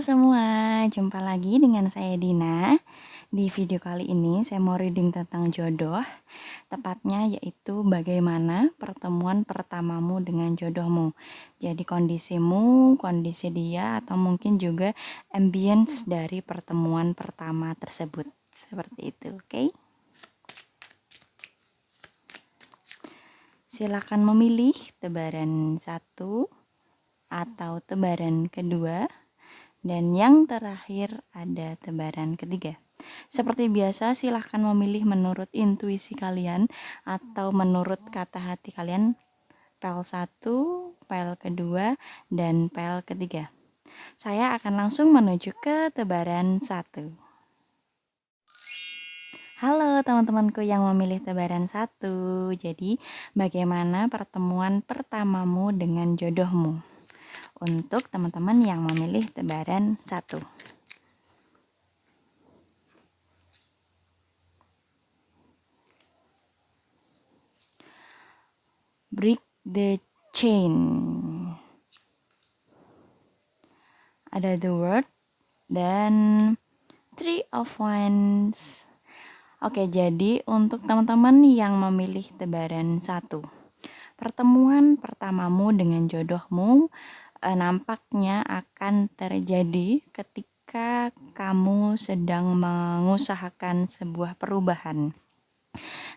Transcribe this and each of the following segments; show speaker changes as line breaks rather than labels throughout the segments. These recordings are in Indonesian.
semua, jumpa lagi dengan saya Dina. Di video kali ini saya mau reading tentang jodoh, tepatnya yaitu bagaimana pertemuan pertamamu dengan jodohmu. Jadi kondisimu, kondisi dia, atau mungkin juga ambience dari pertemuan pertama tersebut. Seperti itu, oke? Silakan memilih tebaran 1 atau tebaran kedua. Dan yang terakhir ada tebaran ketiga. Seperti biasa, silahkan memilih menurut intuisi kalian atau menurut kata hati kalian, pel 1, pel kedua, dan pel ketiga. Saya akan langsung menuju ke tebaran 1. Halo teman-temanku yang memilih tebaran 1. Jadi, bagaimana pertemuan pertamamu dengan jodohmu? Untuk teman-teman yang memilih tebaran 1. Break the chain. Ada the word dan three of wands. Oke, jadi untuk teman-teman yang memilih tebaran 1, pertemuan pertamamu dengan jodohmu nampaknya akan terjadi ketika kamu sedang mengusahakan sebuah perubahan.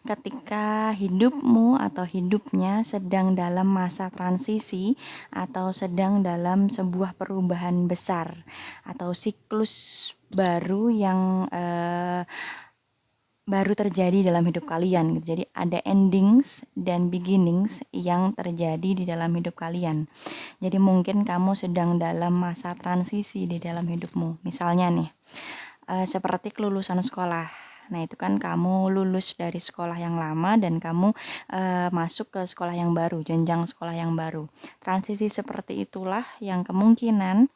Ketika hidupmu atau hidupnya sedang dalam masa transisi atau sedang dalam sebuah perubahan besar atau siklus baru yang baru terjadi dalam hidup kalian gitu. Jadi ada endings dan beginnings yang terjadi di dalam hidup kalian. Jadi mungkin kamu sedang dalam masa transisi di dalam hidupmu. Misalnya nih, seperti kelulusan sekolah. Nah, itu kan kamu lulus dari sekolah yang lama dan kamu masuk ke sekolah yang baru, jenjang sekolah yang baru. Transisi seperti itulah yang kemungkinan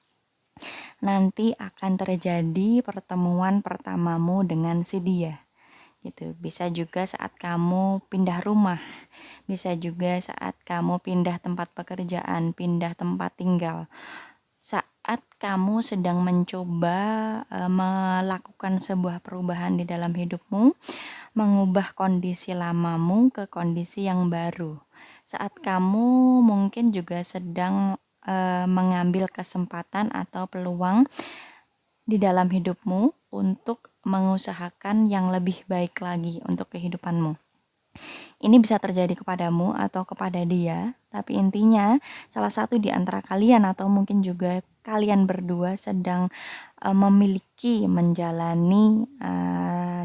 nanti akan terjadi pertemuan pertamamu dengan si dia. Gitu. Bisa juga saat kamu pindah rumah. Bisa juga saat kamu pindah tempat pekerjaan, pindah tempat tinggal. Saat kamu sedang mencoba melakukan sebuah perubahan di dalam hidupmu, mengubah kondisi lamamu ke kondisi yang baru. Saat kamu mungkin juga sedang mengambil kesempatan atau peluang di dalam hidupmu untuk mengusahakan yang lebih baik lagi untuk kehidupanmu. Ini bisa terjadi kepadamu atau kepada dia, tapi intinya salah satu di antara kalian atau mungkin juga kalian berdua sedang memiliki, menjalani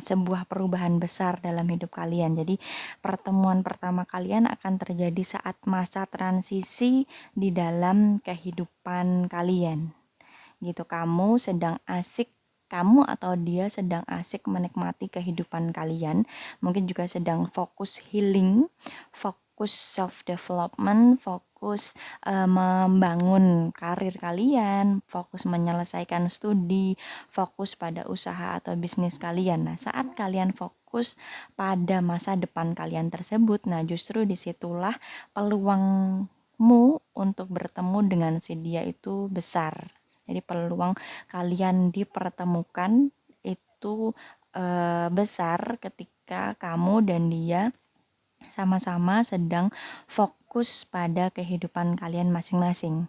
sebuah perubahan besar dalam hidup kalian. Jadi pertemuan pertama kalian akan terjadi saat masa transisi di dalam kehidupan kalian. Gitu, kamu atau dia sedang asik menikmati kehidupan kalian, mungkin juga sedang fokus healing, fokus self development, fokus membangun karir kalian, fokus menyelesaikan studi, fokus pada usaha atau bisnis kalian. Nah, saat kalian fokus pada masa depan kalian tersebut, nah justru disitulah peluangmu untuk bertemu dengan si dia itu besar. Jadi peluang kalian dipertemukan itu besar ketika kamu dan dia sama-sama sedang fokus pada kehidupan kalian masing-masing.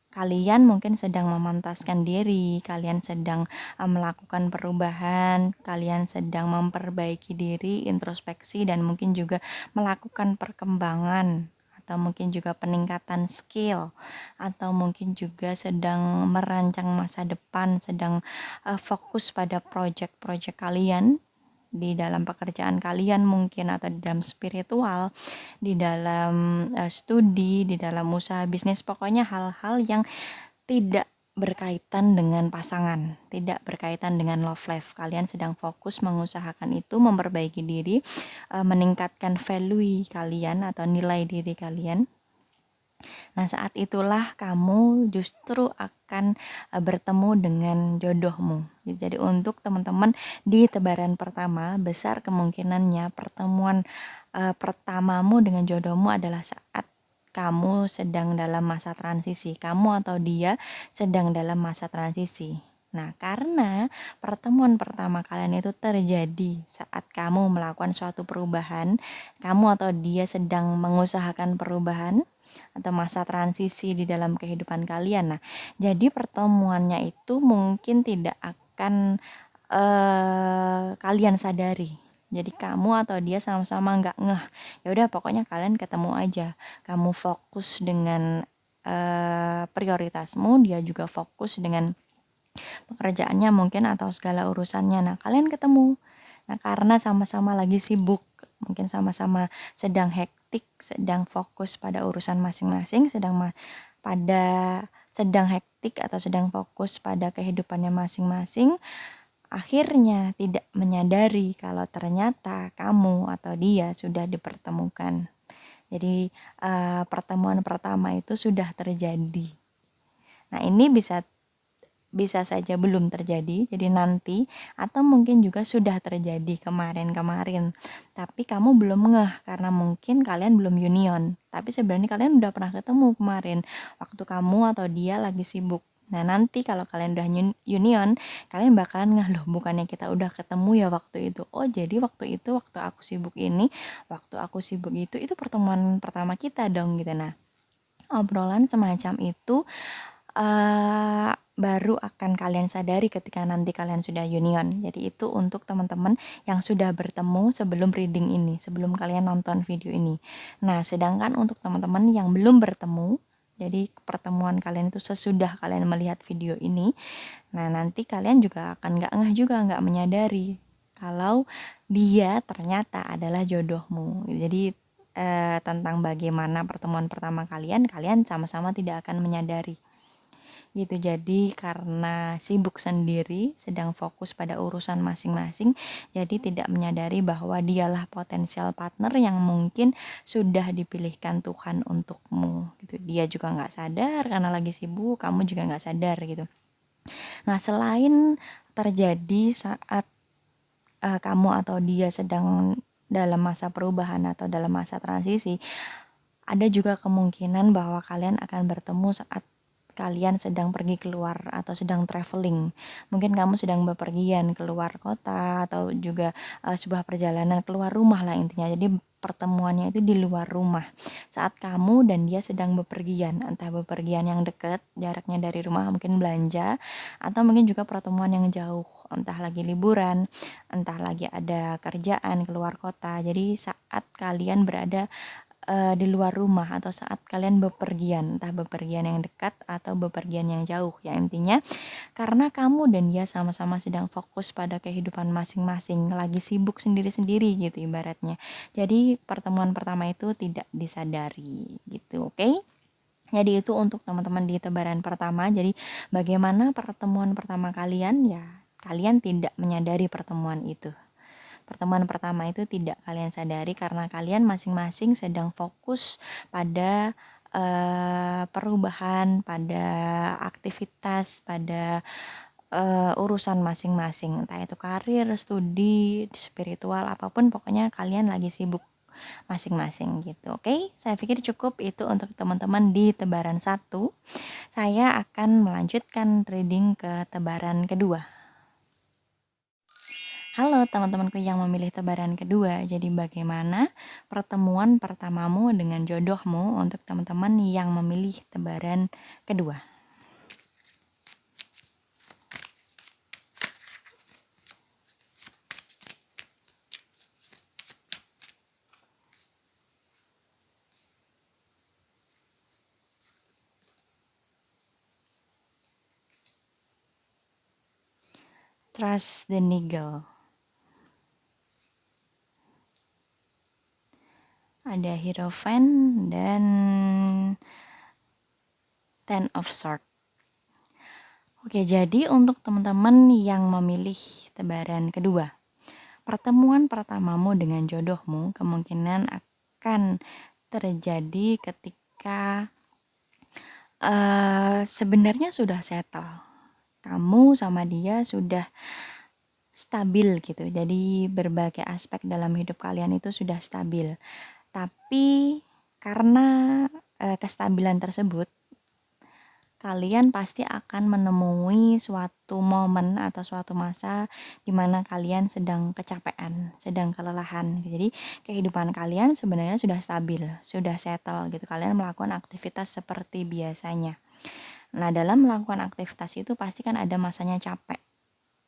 Kalian mungkin sedang memantaskan diri, kalian sedang melakukan perubahan, kalian sedang memperbaiki diri, introspeksi, dan mungkin juga melakukan perkembangan atau mungkin juga peningkatan skill, atau mungkin juga sedang merancang masa depan, sedang fokus pada project-project kalian di dalam pekerjaan kalian mungkin, atau di dalam spiritual, di dalam studi, di dalam usaha bisnis, pokoknya hal-hal yang tidak berkaitan dengan pasangan, tidak berkaitan dengan love life. Kalian sedang fokus mengusahakan itu, memperbaiki diri, meningkatkan value kalian atau nilai diri kalian. Nah, saat itulah kamu justru akan bertemu dengan jodohmu. Jadi untuk teman-teman di tebaran pertama, besar kemungkinannya pertemuan pertamamu dengan jodohmu adalah saat kamu sedang dalam masa transisi, kamu atau dia sedang dalam masa transisi. Nah, karena pertemuan pertama kalian itu terjadi saat kamu melakukan suatu perubahan, kamu atau dia sedang mengusahakan perubahan atau masa transisi di dalam kehidupan kalian. Nah, jadi pertemuannya itu mungkin tidak akan kalian sadari. Jadi kamu atau dia sama-sama nggak ngeh. Ya udah pokoknya kalian ketemu aja. Kamu fokus dengan prioritasmu, dia juga fokus dengan pekerjaannya mungkin atau segala urusannya. Nah, kalian ketemu. Nah, karena sama-sama lagi sibuk, mungkin sama-sama sedang hektik, sedang fokus pada urusan masing-masing, sedang hektik atau sedang fokus pada kehidupannya masing-masing, akhirnya tidak menyadari kalau ternyata kamu atau dia sudah dipertemukan. Jadi pertemuan pertama itu sudah terjadi. Nah, ini bisa saja belum terjadi, jadi nanti, atau mungkin juga sudah terjadi kemarin-kemarin. Tapi kamu belum ngeh karena mungkin kalian belum union. Tapi sebenarnya kalian udah pernah ketemu kemarin waktu kamu atau dia lagi sibuk. Nah, nanti kalau kalian udah union, kalian bakalan ngeh, loh bukannya kita udah ketemu ya waktu itu. Oh, jadi waktu itu waktu aku sibuk ini, waktu aku sibuk itu pertemuan pertama kita dong gitu. Nah, obrolan semacam itu baru akan kalian sadari ketika nanti kalian sudah union. Jadi itu untuk teman-teman yang sudah bertemu sebelum reading ini, sebelum kalian nonton video ini. Nah, sedangkan untuk teman-teman yang belum bertemu, jadi pertemuan kalian itu sesudah kalian melihat video ini, nah nanti kalian juga akan nggak ngeh juga, nggak menyadari kalau dia ternyata adalah jodohmu. Jadi tentang bagaimana pertemuan pertama kalian sama-sama tidak akan menyadari gitu. Jadi karena sibuk sendiri, sedang fokus pada urusan masing-masing, jadi tidak menyadari bahwa dialah potensial partner yang mungkin sudah dipilihkan Tuhan untukmu gitu. Dia juga nggak sadar karena lagi sibuk, kamu juga nggak sadar gitu. Nah, selain terjadi saat kamu atau dia sedang dalam masa perubahan atau dalam masa transisi, ada juga kemungkinan bahwa kalian akan bertemu saat kalian sedang pergi keluar atau sedang traveling. Mungkin kamu sedang bepergian keluar kota atau juga sebuah perjalanan keluar rumah lah intinya. Jadi pertemuannya itu di luar rumah. Saat kamu dan dia sedang bepergian, entah bepergian yang dekat, jaraknya dari rumah mungkin belanja, atau mungkin juga pertemuan yang jauh, entah lagi liburan, entah lagi ada kerjaan keluar kota. Jadi saat kalian berada di luar rumah atau saat kalian bepergian, entah bepergian yang dekat atau bepergian yang jauh. Ya intinya karena kamu dan dia sama-sama sedang fokus pada kehidupan masing-masing, lagi sibuk sendiri-sendiri gitu ibaratnya. Jadi pertemuan pertama itu tidak disadari gitu, oke? Jadi itu untuk teman-teman di tebaran pertama. Jadi bagaimana pertemuan pertama kalian? Ya, kalian tidak menyadari pertemuan itu. Pertemuan pertama itu tidak kalian sadari karena kalian masing-masing sedang fokus pada perubahan, pada aktivitas, pada urusan masing-masing, entah itu karir, studi, spiritual, apapun pokoknya kalian lagi sibuk masing-masing gitu. Oke, saya pikir cukup itu untuk teman-teman di tebaran 1. Saya akan melanjutkan reading ke tebaran kedua. Halo teman-temanku yang memilih tebaran kedua, jadi bagaimana pertemuan pertamamu dengan jodohmu untuk teman-teman yang memilih tebaran kedua? Trust the Nigel. Ada Hierophant dan Ten of Swords. Oke, jadi untuk teman-teman yang memilih tebaran kedua, pertemuan pertamamu dengan jodohmu kemungkinan akan terjadi ketika sebenarnya sudah settle. Kamu sama dia sudah stabil gitu. Jadi berbagai aspek dalam hidup kalian itu sudah stabil. Tapi karena kestabilan tersebut, kalian pasti akan menemui suatu momen atau suatu masa di mana kalian sedang kecapean, sedang kelelahan. Jadi kehidupan kalian sebenarnya sudah stabil, sudah settle gitu. Kalian melakukan aktivitas seperti biasanya. Nah, dalam melakukan aktivitas itu pasti kan ada masanya capek.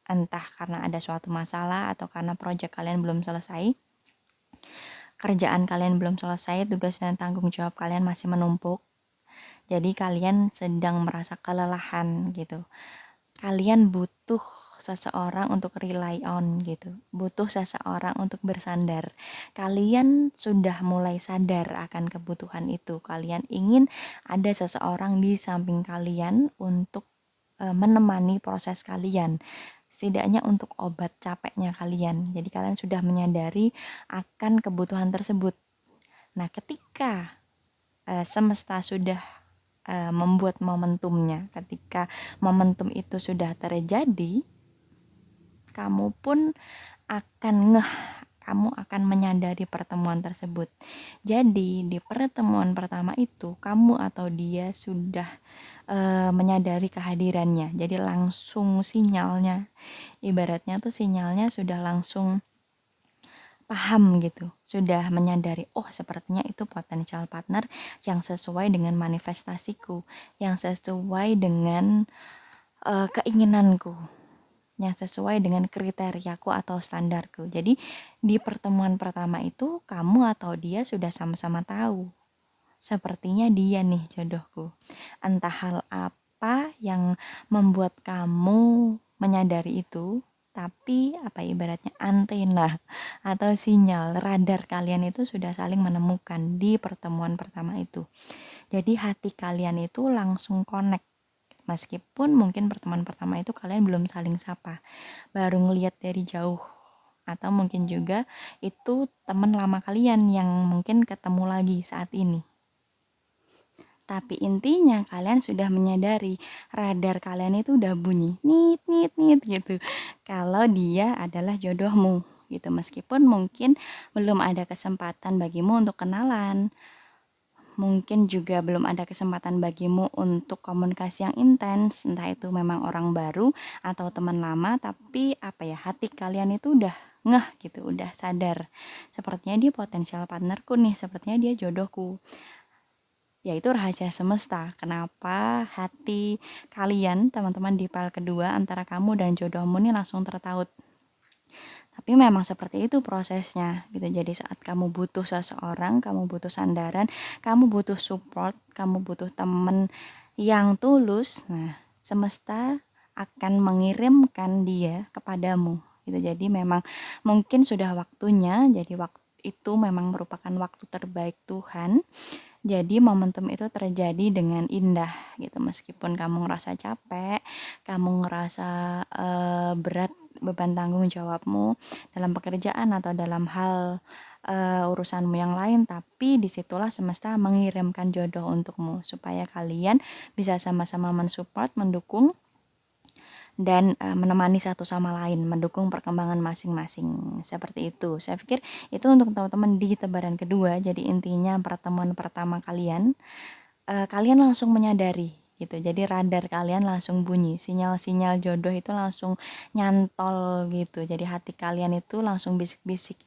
Entah karena ada suatu masalah atau karena proyek kalian belum selesai, kerjaan kalian belum selesai, tugas dan tanggung jawab kalian masih menumpuk. Jadi kalian sedang merasa kelelahan gitu. Kalian butuh seseorang untuk rely on gitu. Butuh seseorang untuk bersandar. Kalian sudah mulai sadar akan kebutuhan itu. Kalian ingin ada seseorang di samping kalian untuk menemani proses kalian. Setidaknya untuk obat capeknya kalian. Jadi kalian sudah menyadari akan kebutuhan tersebut. Nah, ketika semesta sudah membuat momentumnya, ketika momentum itu sudah terjadi, kamu pun akan kamu akan menyadari pertemuan tersebut. Jadi di pertemuan pertama itu kamu atau dia sudah menyadari kehadirannya. Jadi langsung sinyalnya, ibaratnya tuh sinyalnya sudah langsung paham gitu, sudah menyadari, oh sepertinya itu potensial partner yang sesuai dengan manifestasiku, yang sesuai dengan keinginanku, yang sesuai dengan kriteriaku atau standarku. Jadi di pertemuan pertama itu kamu atau dia sudah sama-sama tahu, sepertinya dia nih jodohku. Entah hal apa yang membuat kamu menyadari itu, tapi ibaratnya antena atau sinyal radar kalian itu sudah saling menemukan di pertemuan pertama itu. Jadi hati kalian itu langsung connect. Meskipun mungkin pertemuan pertama itu kalian belum saling sapa, baru ngelihat dari jauh. Atau mungkin juga itu teman lama kalian yang mungkin ketemu lagi saat ini. Tapi intinya kalian sudah menyadari radar kalian itu udah bunyi nit nit nit gitu. Kalau dia adalah jodohmu gitu. Meskipun mungkin belum ada kesempatan bagimu untuk kenalan. Mungkin juga belum ada kesempatan bagimu untuk komunikasi yang intens. Entah itu memang orang baru atau teman lama. Tapi hati kalian itu udah ngeh gitu. Udah sadar. Sepertinya dia potensial partnerku nih. Sepertinya dia jodohku. Yaitu rahasia semesta. Kenapa hati kalian, teman-teman di file kedua, antara kamu dan jodohmu ini langsung tertaut. Tapi memang seperti itu prosesnya gitu. Jadi saat kamu butuh seseorang, kamu butuh sandaran, kamu butuh support, kamu butuh teman yang tulus, nah semesta akan mengirimkan dia kepadamu gitu. Jadi memang mungkin sudah waktunya, jadi waktu itu memang merupakan waktu terbaik Tuhan. Jadi momentum itu terjadi dengan indah gitu, meskipun kamu ngerasa capek, kamu ngerasa berat beban tanggung jawabmu dalam pekerjaan atau dalam hal urusanmu yang lain, tapi disitulah semesta mengirimkan jodoh untukmu supaya kalian bisa sama-sama mensupport, mendukung dan menemani satu sama lain, mendukung perkembangan masing-masing. Seperti itu. Saya pikir itu untuk teman-teman di tebaran kedua. Jadi intinya pertemuan pertama kalian, kalian langsung menyadari gitu. Jadi radar kalian langsung bunyi, sinyal-sinyal jodoh itu langsung nyantol gitu. Jadi hati kalian itu langsung bisik-bisik,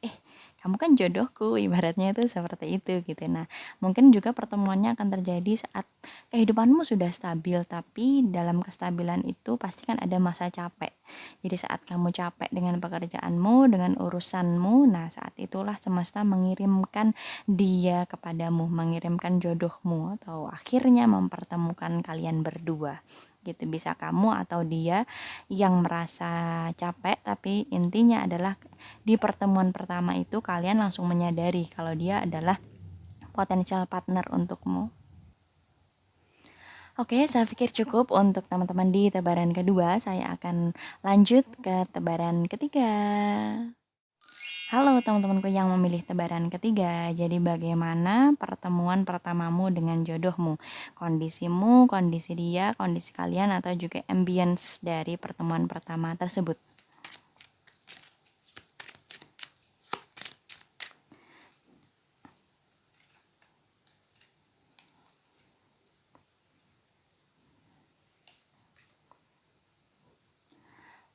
kamu kan jodohku, ibaratnya itu seperti itu gitu. Nah, mungkin juga pertemuannya akan terjadi saat kehidupanmu sudah stabil, tapi dalam kestabilan itu pasti kan ada masa capek. Jadi saat kamu capek dengan pekerjaanmu, dengan urusanmu, nah saat itulah semesta mengirimkan dia kepadamu, mengirimkan jodohmu, atau akhirnya mempertemukan kalian berdua gitu. Bisa kamu atau dia yang merasa capek, tapi intinya adalah di pertemuan pertama itu kalian langsung menyadari kalau dia adalah potensial partner untukmu. Oke, saya pikir cukup untuk teman-teman di tebaran kedua. Saya akan lanjut ke tebaran ketiga. Halo teman-temanku yang memilih tebaran ketiga. Jadi bagaimana pertemuan pertamamu dengan jodohmu? Kondisimu, kondisi dia, kondisi kalian, atau juga ambience dari pertemuan pertama tersebut.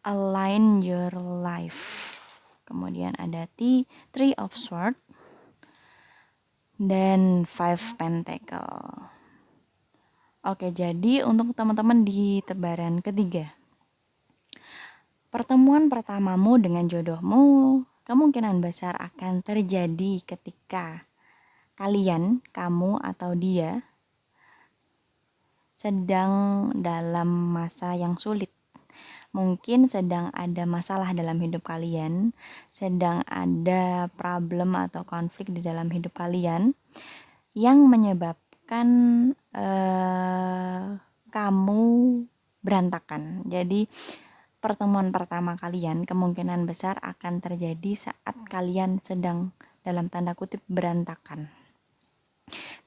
align your life. Kemudian ada Three of Swords dan Five Pentacle. Oke, jadi untuk teman-teman di tebaran ketiga, pertemuan pertamamu dengan jodohmu kemungkinan besar akan terjadi ketika kamu atau dia sedang dalam masa yang sulit. Mungkin sedang ada masalah dalam hidup kalian, sedang ada problem atau konflik di dalam hidup kalian yang menyebabkan kamu berantakan. Jadi pertemuan pertama kalian kemungkinan besar akan terjadi saat kalian sedang dalam tanda kutip berantakan.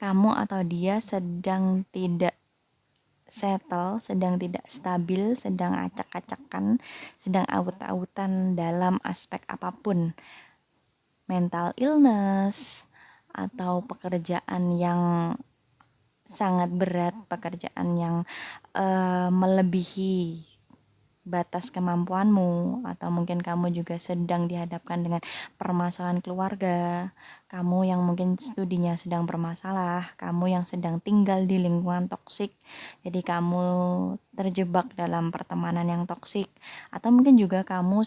Kamu atau dia sedang tidak settle, sedang tidak stabil, sedang acak-acakan, sedang aut-autan dalam aspek apapun. Mental illness atau pekerjaan yang sangat berat, pekerjaan yang melebihi batas kemampuanmu, atau mungkin kamu juga sedang dihadapkan dengan permasalahan keluarga, kamu yang mungkin studinya sedang bermasalah, kamu yang sedang tinggal di lingkungan toksik, jadi kamu terjebak dalam pertemanan yang toksik, atau mungkin juga kamu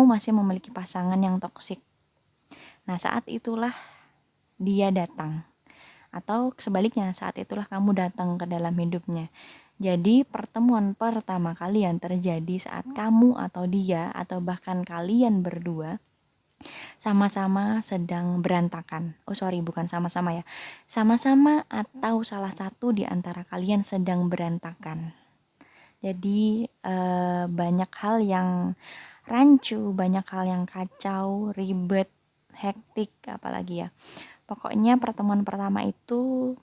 masih memiliki pasangan yang toksik. Nah, saat itulah dia datang, atau sebaliknya saat itulah kamu datang ke dalam hidupnya. Jadi pertemuan pertama kalian terjadi saat kamu atau dia atau bahkan kalian berdua sama-sama sedang berantakan. Bukan sama-sama ya. Sama-sama atau salah satu di antara kalian sedang berantakan. Jadi banyak hal yang rancu, banyak hal yang kacau, ribet, hektik apalagi ya. Pokoknya pertemuan pertama itu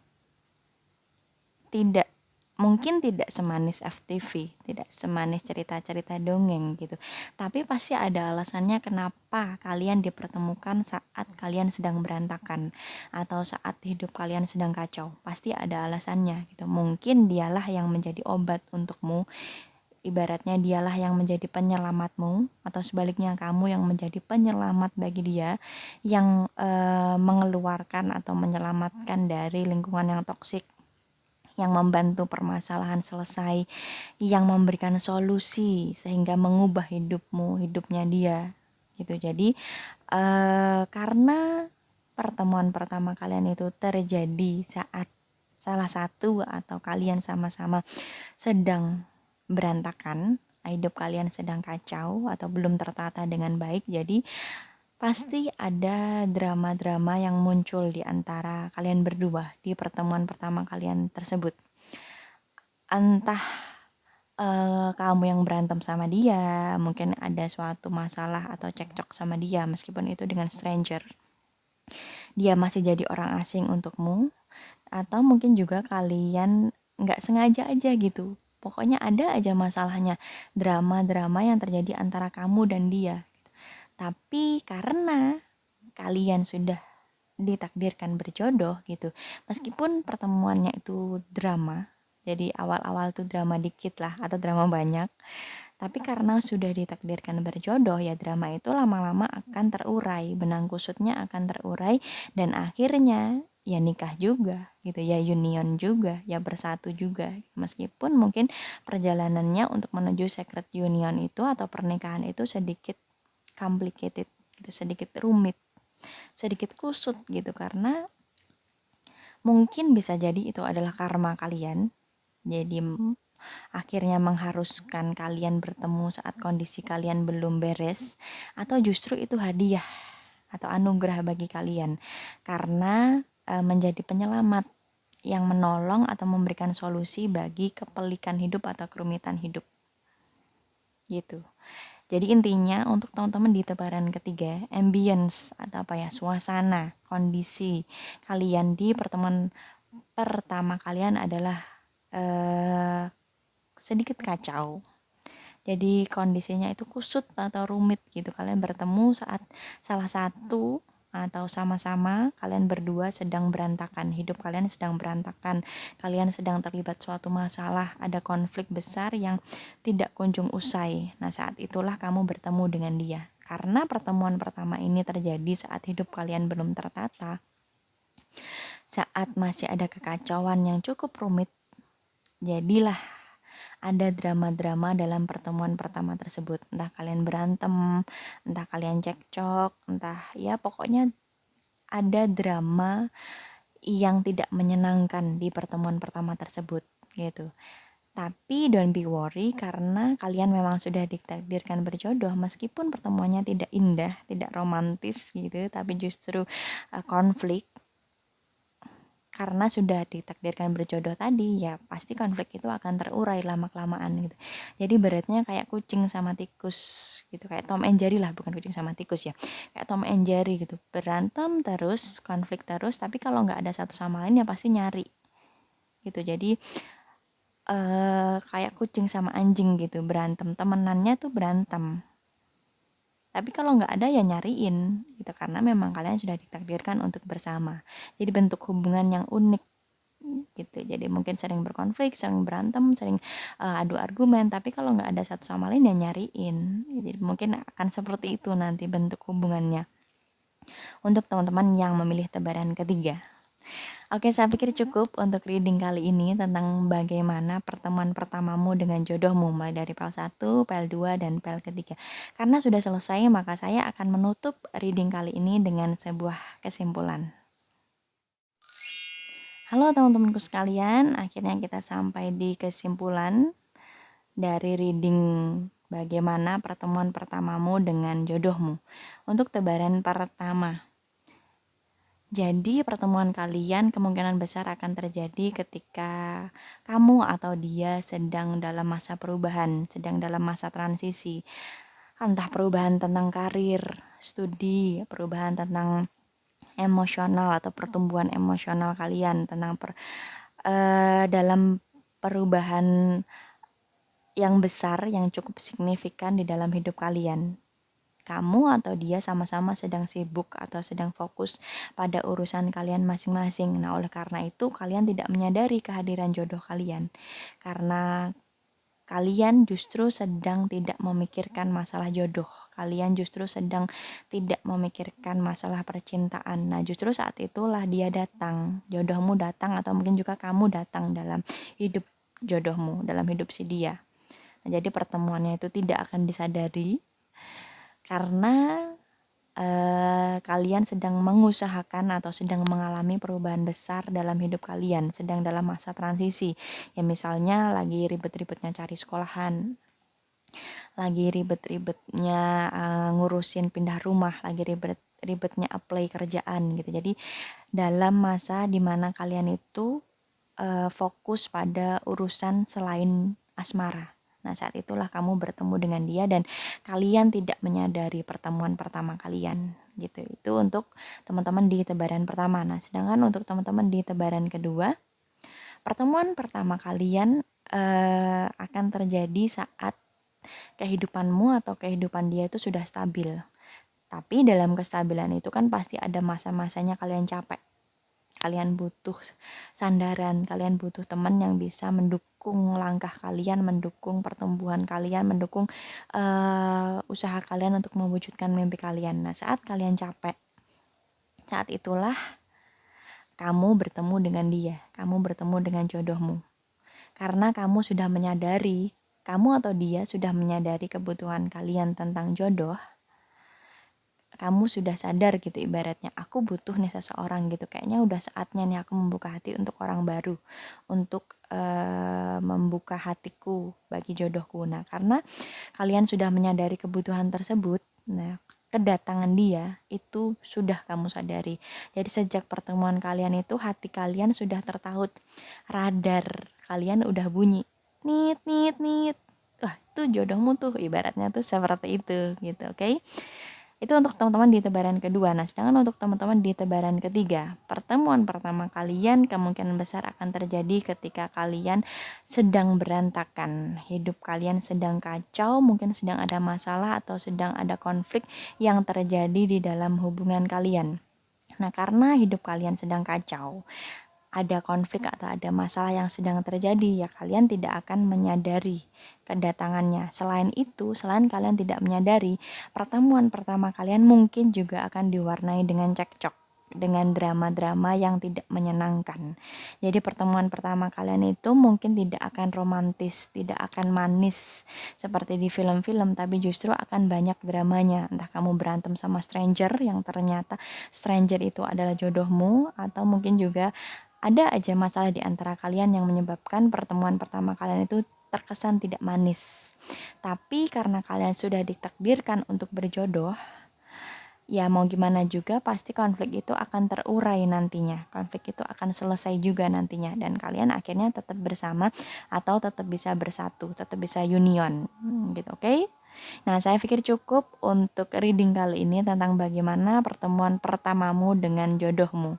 mungkin tidak semanis FTV, tidak semanis cerita-cerita dongeng gitu. Tapi pasti ada alasannya kenapa kalian dipertemukan saat kalian sedang berantakan atau saat hidup kalian sedang kacau. Pasti ada alasannya gitu. Mungkin dialah yang menjadi obat untukmu. Ibaratnya dialah yang menjadi penyelamatmu, atau sebaliknya kamu yang menjadi penyelamat bagi dia, yang mengeluarkan atau menyelamatkan dari lingkungan yang toksik, yang membantu permasalahan selesai, yang memberikan solusi sehingga mengubah hidupnya dia gitu. Jadi karena pertemuan pertama kalian itu terjadi saat salah satu atau kalian sama-sama sedang berantakan, hidup kalian sedang kacau atau belum tertata dengan baik, jadi pasti ada drama-drama yang muncul di antara kalian berdua di pertemuan pertama kalian tersebut. Entah kamu yang berantem sama dia, mungkin ada suatu masalah atau cekcok sama dia meskipun itu dengan stranger. Dia masih jadi orang asing untukmu, atau mungkin juga kalian nggak sengaja aja gitu. Pokoknya ada aja masalahnya, drama-drama yang terjadi antara kamu dan dia. Tapi karena kalian sudah ditakdirkan berjodoh gitu, meskipun pertemuannya itu drama, jadi awal-awal tuh drama dikit lah atau drama banyak, tapi karena sudah ditakdirkan berjodoh ya drama itu lama-lama akan terurai, benang kusutnya akan terurai, dan akhirnya ya nikah juga gitu, ya union juga, ya bersatu juga, meskipun mungkin perjalanannya untuk menuju secret union itu atau pernikahan itu sedikit complicated gitu, sedikit rumit, sedikit kusut gitu, karena mungkin bisa jadi itu adalah karma kalian, jadi akhirnya mengharuskan kalian bertemu saat kondisi kalian belum beres, atau justru itu hadiah atau anugerah bagi kalian karena menjadi penyelamat yang menolong atau memberikan solusi bagi kepelikan hidup atau kerumitan hidup gitu. Jadi intinya untuk teman-teman di tebaran ketiga, ambience atau suasana, kondisi kalian di pertemuan pertama kalian adalah sedikit kacau. Jadi kondisinya itu kusut atau rumit gitu. Kalian bertemu saat salah satu atau sama-sama kalian berdua sedang berantakan, hidup kalian sedang berantakan, kalian sedang terlibat suatu masalah, ada konflik besar yang tidak kunjung usai. Nah, saat itulah kamu bertemu dengan dia. Karena pertemuan pertama ini terjadi saat hidup kalian belum tertata, saat masih ada kekacauan yang cukup rumit, jadilah ada drama-drama dalam pertemuan pertama tersebut. Entah kalian berantem, entah kalian cekcok, entah ya pokoknya ada drama yang tidak menyenangkan di pertemuan pertama tersebut gitu. Tapi don't be worry karena kalian memang sudah ditakdirkan berjodoh meskipun pertemuannya tidak indah, tidak romantis gitu, tapi justru konflik. Karena sudah ditakdirkan berjodoh tadi, ya pasti konflik itu akan terurai lama-kelamaan gitu. Jadi beratnya kayak kucing sama tikus gitu, kayak Tom and Jerry lah, bukan kucing sama tikus ya. Kayak Tom and Jerry gitu, berantem terus, konflik terus, tapi kalau nggak ada satu sama lain ya pasti nyari gitu. Jadi kayak kucing sama anjing gitu, berantem, temenannya tuh berantem. Tapi kalau nggak ada ya nyariin gitu, karena memang kalian sudah ditakdirkan untuk bersama. Jadi bentuk hubungan yang unik gitu. Jadi mungkin sering berkonflik, sering berantem, sering adu argumen, tapi kalau nggak ada satu sama lain ya nyariin. Jadi mungkin akan seperti itu nanti bentuk hubungannya untuk teman-teman yang memilih tebaran ketiga. Oke, saya pikir cukup untuk reading kali ini tentang bagaimana pertemuan pertamamu dengan jodohmu, mulai dari PEL 1, PEL 2, dan PEL ketiga. Karena sudah selesai, maka saya akan menutup reading kali ini dengan sebuah kesimpulan. Halo teman-temanku sekalian, akhirnya kita sampai di kesimpulan dari reading bagaimana pertemuan pertamamu dengan jodohmu. Untuk tebaran pertama, jadi pertemuan kalian kemungkinan besar akan terjadi ketika kamu atau dia sedang dalam masa perubahan, sedang dalam masa transisi. Entah perubahan tentang karir, studi, perubahan tentang emosional atau pertumbuhan emosional kalian, tentang dalam perubahan yang besar yang cukup signifikan di dalam hidup kalian. Kamu atau dia sama-sama sedang sibuk atau sedang fokus pada urusan kalian masing-masing. Nah, oleh karena itu kalian tidak menyadari kehadiran jodoh kalian. Karena kalian justru sedang tidak memikirkan masalah jodoh. Kalian justru sedang tidak memikirkan masalah percintaan. Nah, justru saat itulah dia datang. Jodohmu datang atau mungkin juga kamu datang dalam hidup jodohmu, dalam hidup si dia. Nah, jadi pertemuannya itu tidak akan disadari karena kalian sedang mengusahakan atau sedang mengalami perubahan besar dalam hidup kalian, sedang dalam masa transisi. Ya misalnya lagi ribet-ribetnya cari sekolahan, lagi ribet-ribetnya ngurusin pindah rumah, lagi ribet-ribetnya apply kerjaan gitu. Jadi dalam masa dimana kalian itu fokus pada urusan selain asmara. Nah, saat itulah kamu bertemu dengan dia dan kalian tidak menyadari pertemuan pertama kalian gitu. Itu untuk teman-teman di tebaran pertama. Nah, sedangkan untuk teman-teman di tebaran kedua, pertemuan pertama kalian akan terjadi saat kehidupanmu atau kehidupan dia itu sudah stabil. Tapi dalam kestabilan itu kan pasti ada masa-masanya kalian capek. Kalian butuh sandaran, kalian butuh teman yang bisa mendukung langkah kalian, mendukung pertumbuhan kalian, mendukung usaha kalian untuk mewujudkan mimpi kalian. Nah, saat kalian capek, saat itulah kamu bertemu dengan dia, kamu bertemu dengan jodohmu. Karena kamu sudah menyadari, kamu atau dia sudah menyadari kebutuhan kalian tentang jodoh, kamu sudah sadar gitu ibaratnya, aku butuh nih seseorang gitu, kayaknya udah saatnya nih aku membuka hati untuk orang baru, untuk membuka hatiku bagi jodohku. Nah, karena kalian sudah menyadari kebutuhan tersebut, nah kedatangan dia itu sudah kamu sadari. Jadi sejak pertemuan kalian itu hati kalian sudah tertaut, radar kalian udah bunyi, nit nit nit, wah itu jodohmu tuh, ibaratnya tuh seperti itu gitu, oke? Itu untuk teman-teman di tebaran kedua. Nah, sedangkan untuk teman-teman di tebaran ketiga, pertemuan pertama kalian kemungkinan besar akan terjadi ketika kalian sedang berantakan. Hidup kalian sedang kacau, mungkin sedang ada masalah atau sedang ada konflik yang terjadi di dalam hubungan kalian. Nah, karena hidup kalian sedang kacau, ada konflik atau ada masalah yang sedang terjadi, ya kalian tidak akan menyadari kedatangannya. Selain itu, selain kalian tidak menyadari, pertemuan pertama kalian mungkin juga akan diwarnai dengan cekcok, dengan drama-drama yang tidak menyenangkan. Jadi pertemuan pertama kalian itu mungkin tidak akan romantis, tidak akan manis seperti di film-film, tapi justru akan banyak dramanya. Entah kamu berantem sama stranger yang ternyata stranger itu adalah jodohmu, atau mungkin juga ada aja masalah di antara kalian yang menyebabkan pertemuan pertama kalian itu terkesan tidak manis. Tapi karena kalian sudah ditakdirkan untuk berjodoh, ya mau gimana juga pasti konflik itu akan terurai nantinya. Konflik itu akan selesai juga nantinya dan kalian akhirnya tetap bersama atau tetap bisa bersatu, tetap bisa union. Gitu, oke? Nah, saya pikir cukup untuk reading kali ini tentang bagaimana pertemuan pertamamu dengan jodohmu.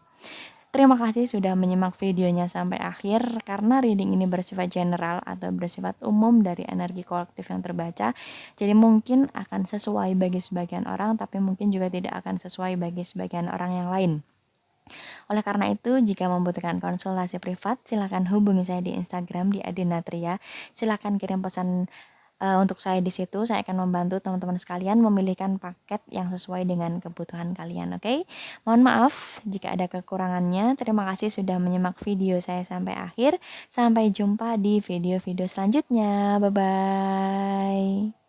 Terima kasih sudah menyimak videonya sampai akhir. Karena reading ini bersifat general atau bersifat umum dari energi kolektif yang terbaca, jadi mungkin akan sesuai bagi sebagian orang, tapi mungkin juga tidak akan sesuai bagi sebagian orang yang lain. Oleh karena itu, jika membutuhkan konsultasi privat, silakan hubungi saya di Instagram di Adinatria. Silakan kirim pesan untuk saya di situ. Saya akan membantu teman-teman sekalian memilihkan paket yang sesuai dengan kebutuhan kalian, oke? Mohon maaf jika ada kekurangannya. Terima kasih sudah menyimak video saya sampai akhir. Sampai jumpa di video-video selanjutnya. Bye-bye.